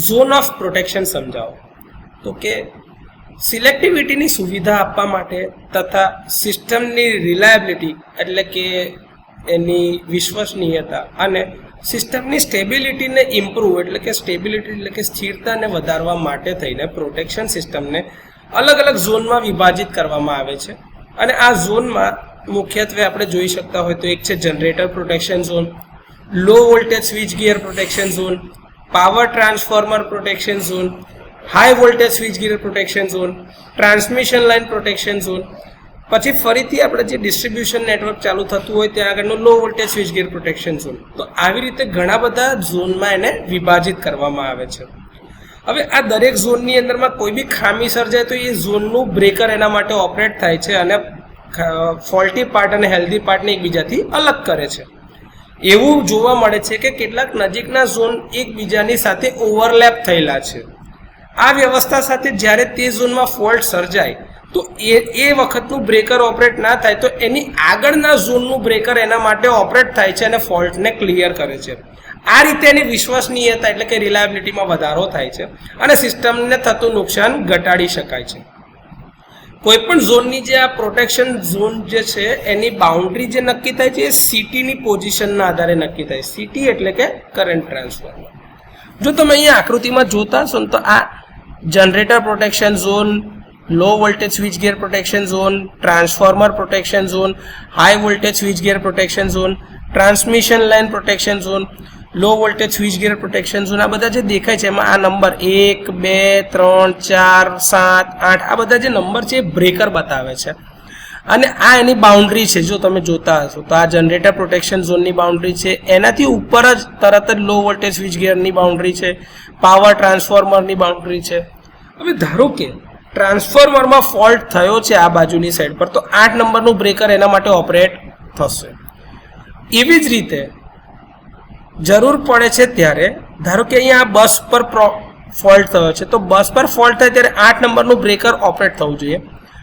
Zone of protection સમજાવો. તો કે સિલેક્ટિવિટીની સુવિધા આપવા માટે તથા સિસ્ટમની રિલાયબિલિટી એટલે કે એની વિશ્વસનીયતા અને સિસ્ટમની સ્ટેબિલિટીને ઇમ્પ્રૂવ એટલે કે સ્ટેબિલિટી એટલે કે સ્થિરતાને વધારવા માટે થઈને પ્રોટેક્શન સિસ્ટમને અલગ અલગ ઝોનમાં વિભાજિત કરવામાં આવે છે. અને આ ઝોનમાં મુખ્યત્વે આપણે જોઈ શકતા હોય તો એક છે generator protection zone, low voltage switch gear protection zone, power transformer protection zone, high voltage switch gear protection zone, transmission line protection zone, પછી ફરીથી આપણે જે ડિસ્ટ્રીબ્યુશન નેટવર્ક ચાલુ થતું હોય ત્યાં આગળનો low voltage switch gear protection zone. તો આવી રીતે ઘણા બધા ઝોનમાં એને વિભાજિત કરવામાં આવે છે. હવે આ દરેક ઝોનની અંદરમાં કોઈ બી ખામી સર્જાય તો એ ઝોનનું બ્રેકર એના માટે ઓપરેટ થાય છે અને ફોલ્ટી પાર્ટ અને હેલ્ધી પાર્ટને એકબીજાથી અલગ કરે છે. એવું જોવા મળે છે કે કેટલાક નજીકના ઝોન એકબીજાની સાથે ઓવરલેપ થયેલા છે. આ વ્યવસ્થા સાથે જ્યારે તે ઝોનમાં ફોલ્ટ સર્જાય તો એ વખતનું બ્રેકર ઓપરેટ ના થાય તો એની આગળના ઝોનનું બ્રેકર એના માટે ઓપરેટ થાય છે અને ફોલ્ટને ક્લિયર કરે છે. આ રીતે એની વિશ્વસનીયતા એટલે કે રિલાયબિલિટીમાં વધારો થાય છે અને સિસ્ટમને થતું નુકસાન ઘટાડી શકાય છે. કોઈ પણ ઝોનની જે આ પ્રોટેક્શન ઝોન જે છે એની બાઉન્ડ્રી જે નક્કી થાય છે એ સિટીની પોઝિશનના આધારે નક્કી થાય. સિટી એટલે કે કરંટ ટ્રાન્સફોર્મર. જો તમે અહીંયા આકૃતિમાં જોતા હશો તો આ generator protection zone, low voltage switch gear protection zone, transformer protection zone, high voltage switch gear protection zone, transmission line protection zone, low voltage switch gear protection zone, આ બધા જે દેખાય છે એમાં આ નંબર 1, 2, 3, 4, 7, 8 આ બધા જે નંબર છે એ બ્રેકર બતાવે છે. અને આ એની બાઉન્ડ્રી છે. જો તમે જોતા હશો તો આ જનરેટર પ્રોટેક્શન ઝોનની બાઉન્ડ્રી છે. એનાથી ઉપર જ તરત જ લો વોલ્ટેજ સ્વિચ ગિયરની બાઉન્ડ્રી છે, પાવર ટ્રાન્સફોર્મરની બાઉન્ડ્રી છે. હવે ધારો કે ટ્રાન્સફોર્મરમાં ફોલ્ટ થયો છે આ બાજુની સાઈડ પર તો 8 નંબરનું બ્રેકર એના માટે ઓપરેટ થશે. એવી જ રીતે જરૂર પડે છે ત્યારે ધારો કે અહીંયા આ બસ પર ફોલ્ટ થયો છે તો બસ પર ફોલ્ટ થાય ત્યારે 8 નંબરનું બ્રેકર ઓપરેટ થવું જોઈએ.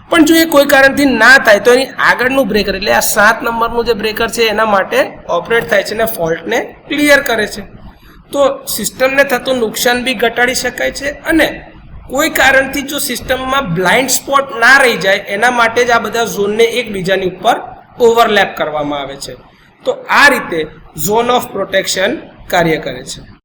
પણ જો એ કોઈ કારણથી ના થાય તો એની આગળનું બ્રેકર એટલે આ 7 નંબરનું જે બ્રેકર છે એના માટે ઓપરેટ થાય છે અને ફોલ્ટને ક્લિયર કરે છે. તો સિસ્ટમને થતું નુકસાન બી ઘટાડી શકાય છે અને કોઈ કારણથી જો સિસ્ટમમાં બ્લાઇન્ડ સ્પોટ ના રહી જાય એના માટે જ આ બધા ઝોનને એકબીજાની ઉપર ઓવરલેપ કરવામાં આવે છે. તો આ રીતે ઝોન ઓફ પ્રોટેક્શન કાર્ય કરે છે.